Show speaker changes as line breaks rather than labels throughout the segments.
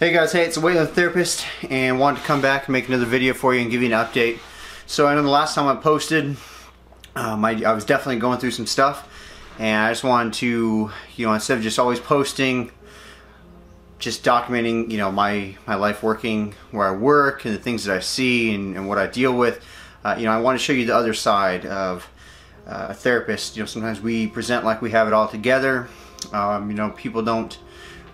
Hey guys, hey, it's Wayland the Therapist, and wanted to come back and make another video for you and give you an update. So I know the last time I posted, I was definitely going through some stuff, and I just wanted to, instead of just always posting, just documenting, my life working where I work and the things that I see and what I deal with. I want to show you the other side of a therapist. Sometimes we present like we have it all together. People don't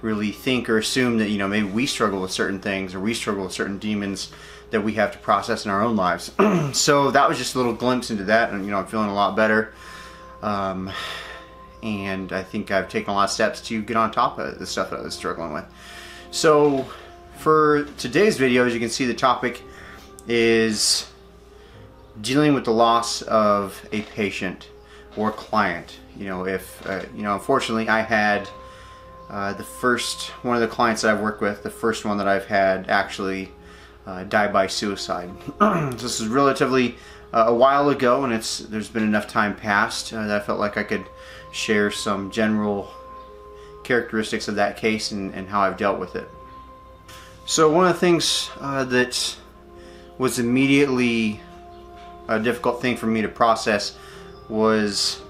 really think or assume that maybe we struggle with certain things or we struggle with certain demons that we have to process in our own lives. So that was just a little glimpse into that, and I'm feeling a lot better, and I think I've taken a lot of steps to get on top of the stuff that I was struggling with. So for today's video, as you can see, the topic is dealing with the loss of a patient or client. Unfortunately I had one of the clients that I've worked with, the first one that I've had actually die by suicide. This is relatively a while ago, and there's been enough time passed that I felt like I could share some general characteristics of that case and how I've dealt with it. So one of the things that was immediately a difficult thing for me to process was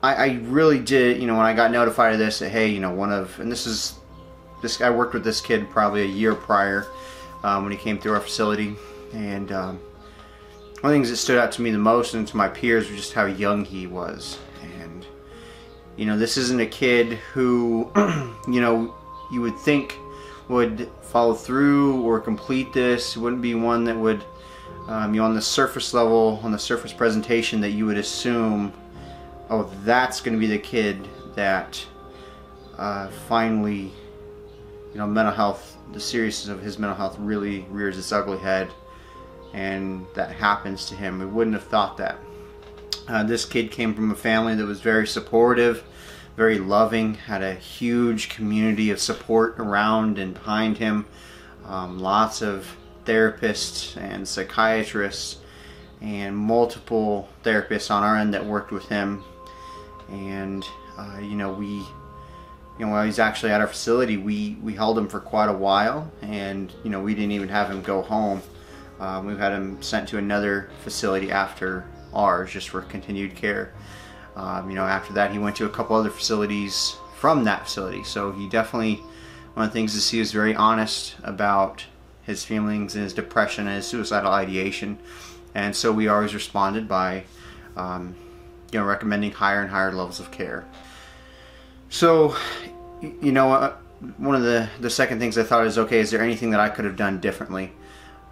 I really did, when I got notified of this, that hey, I worked with this kid probably a year prior when he came through our facility, and one of the things that stood out to me the most and to my peers was just how young he was. And this isn't a kid who you would think would follow through or complete this. It wouldn't be one that would on the surface level, on the surface presentation, that you would assume, oh, that's going to be the kid that finally, mental health, the seriousness of his mental health really rears its ugly head, and that happens to him. We wouldn't have thought that. This kid came from a family that was very supportive, very loving, had a huge community of support around and behind him, lots of therapists and psychiatrists and multiple therapists on our end that worked with him. And while he's actually at our facility, we held him for quite a while, and we didn't even have him go home. We've had him sent to another facility after ours just for continued care. After that, he went to a couple other facilities from that facility. So he definitely, one of the things is he was very honest about his feelings and his depression and his suicidal ideation, and so we always responded by recommending higher and higher levels of care. So, one of the second things I thought is, okay, is there anything that I could have done differently?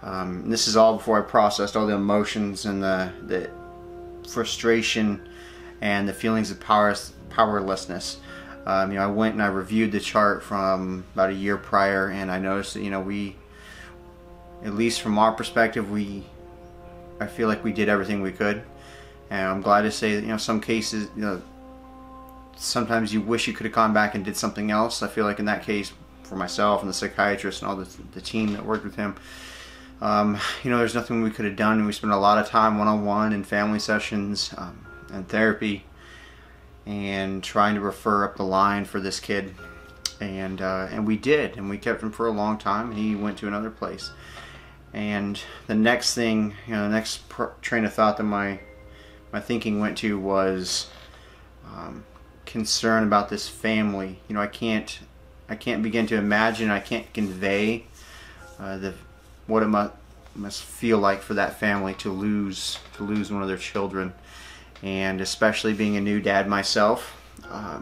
And this is all before I processed all the emotions and the frustration and the feelings of powerlessness. I went and I reviewed the chart from about a year prior, and I noticed that, we, at least from our perspective, I feel like we did everything we could. And I'm glad to say that, some cases, sometimes you wish you could have gone back and did something else. I feel like in that case, for myself and the psychiatrist and all the team that worked with him, there's nothing we could have done. And we spent a lot of time one-on-one in family sessions and therapy, and trying to refer up the line for this kid. And we did, and we kept him for a long time, and he went to another place. And the next thing, the next train of thought that my thinking went to was concern about this family. I can't begin to imagine, I can't convey what it must feel like for that family to lose one of their children. And especially being a new dad myself, I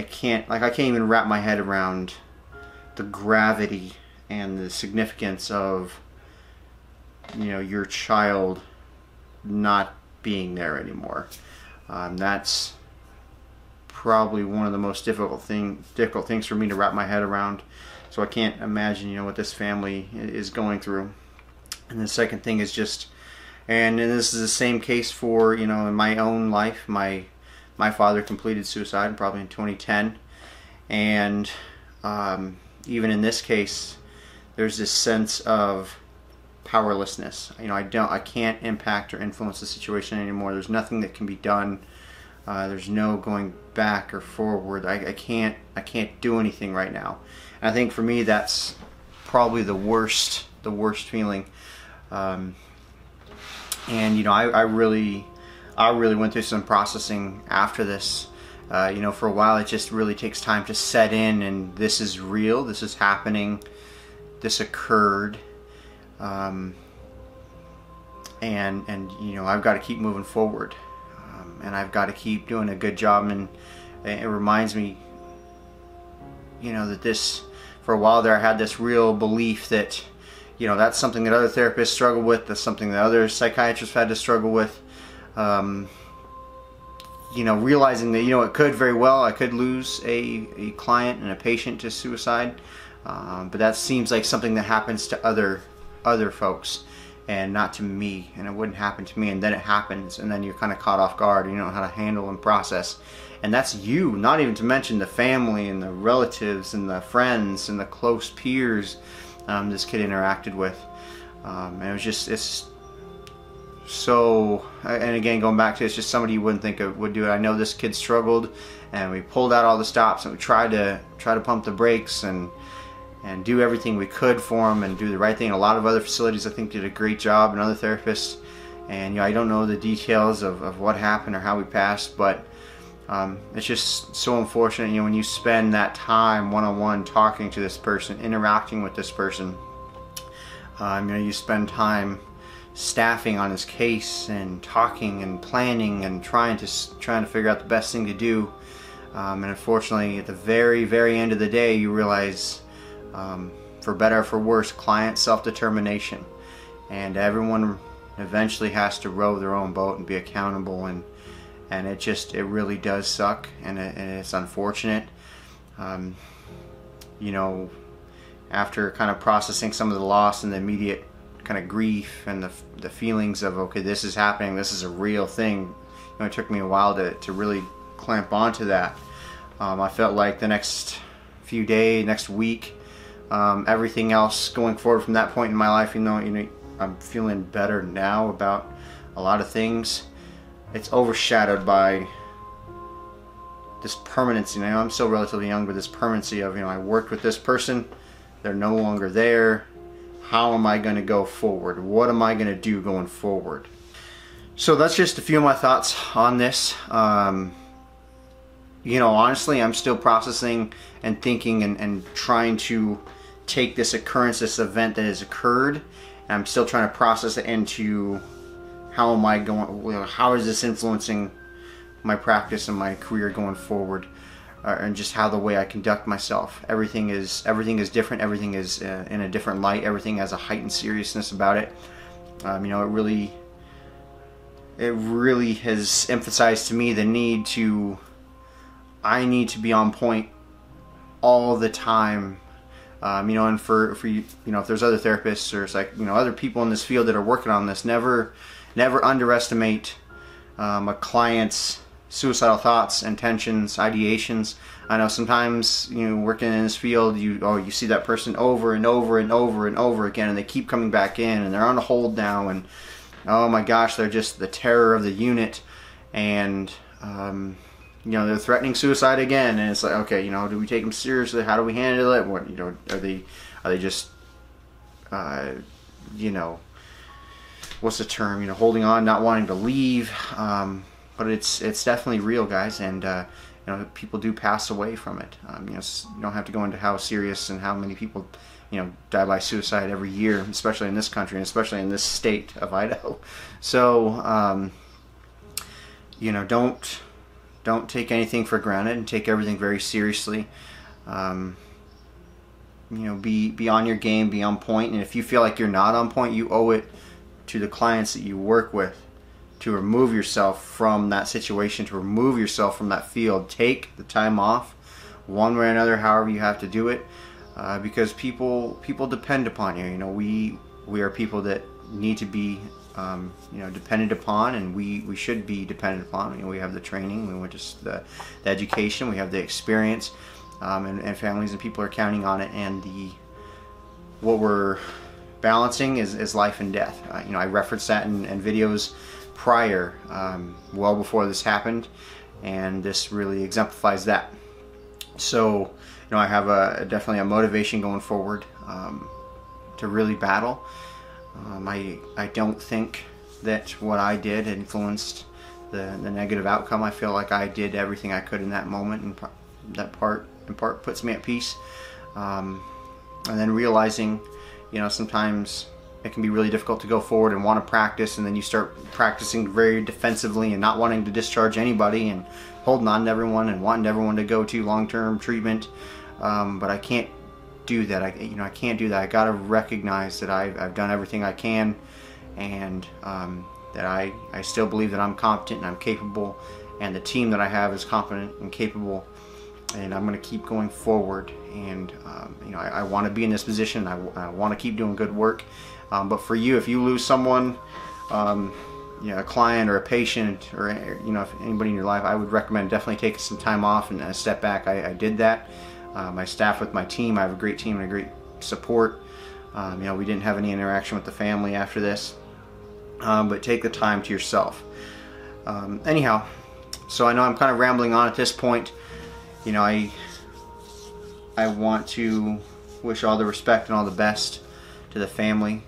can't even wrap my head around the gravity and the significance of your child not being there anymore. That's probably one of the most difficult things for me to wrap my head around. So I can't imagine what this family is going through. And the second thing is just, and this is the same case for in my own life. My father completed suicide probably in 2010, and even in this case, there's this sense of powerlessness. I can't impact or influence the situation anymore. There's nothing that can be done There's no going back or forward. I can't do anything right now. And I think for me that's probably the worst feeling. And you know, I really went through some processing after this. You know, for a while it just really takes time to set in, and this is real, this is happening, this occurred, and you know, I've got to keep moving forward, and I've got to keep doing a good job. And it reminds me, you know, that this, for a while there I had this real belief that, you know, that's something that other therapists struggle with, that's something that other psychiatrists had to struggle with. You know, realizing that, you know, it could very well, I could lose a client and a patient to suicide, but that seems like something that happens to other folks and not to me, and it wouldn't happen to me. And then it happens, and then you're kind of caught off guard, and you don't know how to handle and process. And that's you, not even to mention the family and the relatives and the friends and the close peers this kid interacted with. And it was just, it's so, and again, going back to, it's just somebody you wouldn't think would do it. I know this kid struggled, and we pulled out all the stops, and we tried to pump the brakes and do everything we could for him and do the right thing. A lot of other facilities, I think, did a great job, and other therapists. And you know, I don't know the details of what happened or how we passed, but it's just so unfortunate. You know, when you spend that time one-on-one talking to this person, interacting with this person, you know, you spend time staffing on his case and talking and planning and trying to figure out the best thing to do, and unfortunately at the very end of the day you realize, for better or for worse, client self-determination, and everyone eventually has to row their own boat and be accountable, and it really does suck, and it's unfortunate. You know, after kind of processing some of the loss and the immediate kind of grief and the feelings of, okay, this is happening, this is a real thing, you know, it took me a while to really clamp onto that. I felt like the next few days, next week, everything else going forward from that point in my life, even though, you know, I'm feeling better now about a lot of things, it's overshadowed by this permanency. You know, I'm still relatively young, but this permanency of, you know, I worked with this person, they're no longer there. How am I going to go forward? What am I going to do going forward? So that's just a few of my thoughts on this. You know, honestly, I'm still processing and thinking and trying to take this occurrence, this event that has occurred, and I'm still trying to process it into how am I going, how is this influencing my practice and my career going forward, and just how the way I conduct myself. Everything is different. Everything is in a different light. Everything has a heightened seriousness about it. You know, it really has emphasized to me the need to, I need to be on point all the time. You know, and for you know, if there's other therapists or like, you know, other people in this field that are working on this, never underestimate a client's suicidal thoughts, intentions, ideations. I know sometimes, you know, working in this field, you see that person over and over and over and over again, and they keep coming back in, and they're on a hold now, and oh my gosh, they're just the terror of the unit, and you know, they're threatening suicide again, and it's like, okay, you know, do we take them seriously? How do we handle it? What, you know, are they just you know, what's the term? You know, holding on, not wanting to leave. But it's definitely real, guys, and you know, people do pass away from it. You know, you don't have to go into how serious and how many people, you know, die by suicide every year, especially in this country and especially in this state of Idaho. So, you know, don't take anything for granted and take everything very seriously. You know, be on your game, be on point, and if you feel like you're not on point, you owe it to the clients that you work with to remove yourself from that situation, to remove yourself from that field. Take the time off, one way or another, however you have to do it, because people depend upon you. You know, we are people that need to be you know, dependent upon, and we should be dependent upon. You know, we have the training, we went to the education, we have the experience, and families and people are counting on it. And what we're balancing is life and death. You know, I referenced that in videos prior, well before this happened, and this really exemplifies that. So, I have definitely a motivation going forward to really battle. I don't think that what I did influenced the negative outcome. I feel like I did everything I could in that moment, and that in part puts me at peace. And then realizing, sometimes it can be really difficult to go forward and want to practice, and then you start practicing very defensively and not wanting to discharge anybody and holding on to everyone and wanting everyone to go to long-term treatment. But I can't do that. I can't do that. I got to recognize that I've done everything I can, and that I still believe that I'm competent and I'm capable, and the team that I have is competent and capable, and I'm going to keep going forward. And I want to be in this position. I want to keep doing good work. But for you, if you lose someone, a client or a patient, or if anybody in your life, I would recommend definitely taking some time off and a step back. I did that. My staff with my team, I have a great team and a great support. We didn't have any interaction with the family after this, but take the time to yourself. Anyhow, so I know I'm kind of rambling on at this point. I want to wish all the respect and all the best to the family.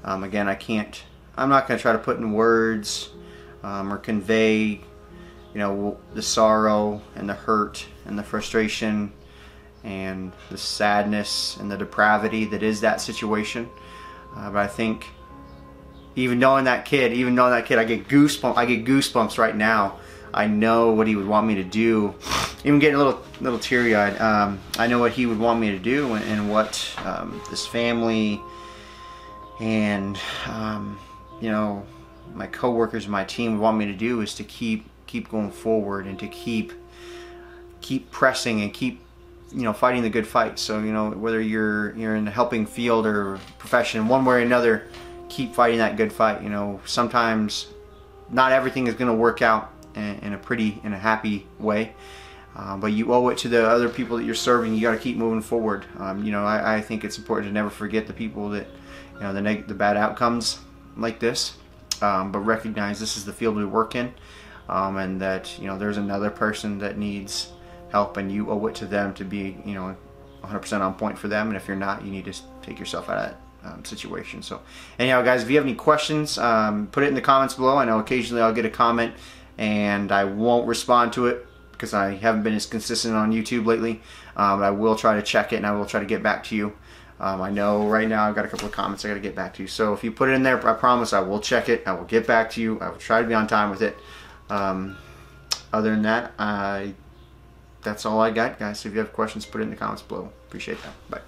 Again, I'm not going to try to put in words or convey, the sorrow and the hurt and the frustration and the sadness and the depravity that is that situation. But I think even knowing that kid, I get goosebumps right now. I know what he would want me to do. Even getting a little teary-eyed. I know what he would want me to do, and what this family and my coworkers, my team would want me to do, is to keep going forward, and to keep pressing and keep fighting the good fight. So whether you're in the helping field or profession, one way or another, keep fighting that good fight. Sometimes not everything is going to work out in a happy way, but you owe it to the other people that you're serving. You got to keep moving forward. I think it's important to never forget the people that the bad outcomes like this, but recognize this is the field we work in, and that there's another person that needs help, and you owe it to them to be 100% on point for them. And if you're not, you need to take yourself out of that situation. So anyhow, guys, if you have any questions, put it in the comments below. I know occasionally I'll get a comment and I won't respond to it because I haven't been as consistent on YouTube lately, but I will try to check it, and I will try to get back to you. I know right now I've got a couple of comments I got to get back to you, so if you put it in there, I promise I will check it. I will get back to you. I will try to be on time with it. Other than that, that's all I got, guys. So if you have questions, put it in the comments below. Appreciate that. Bye.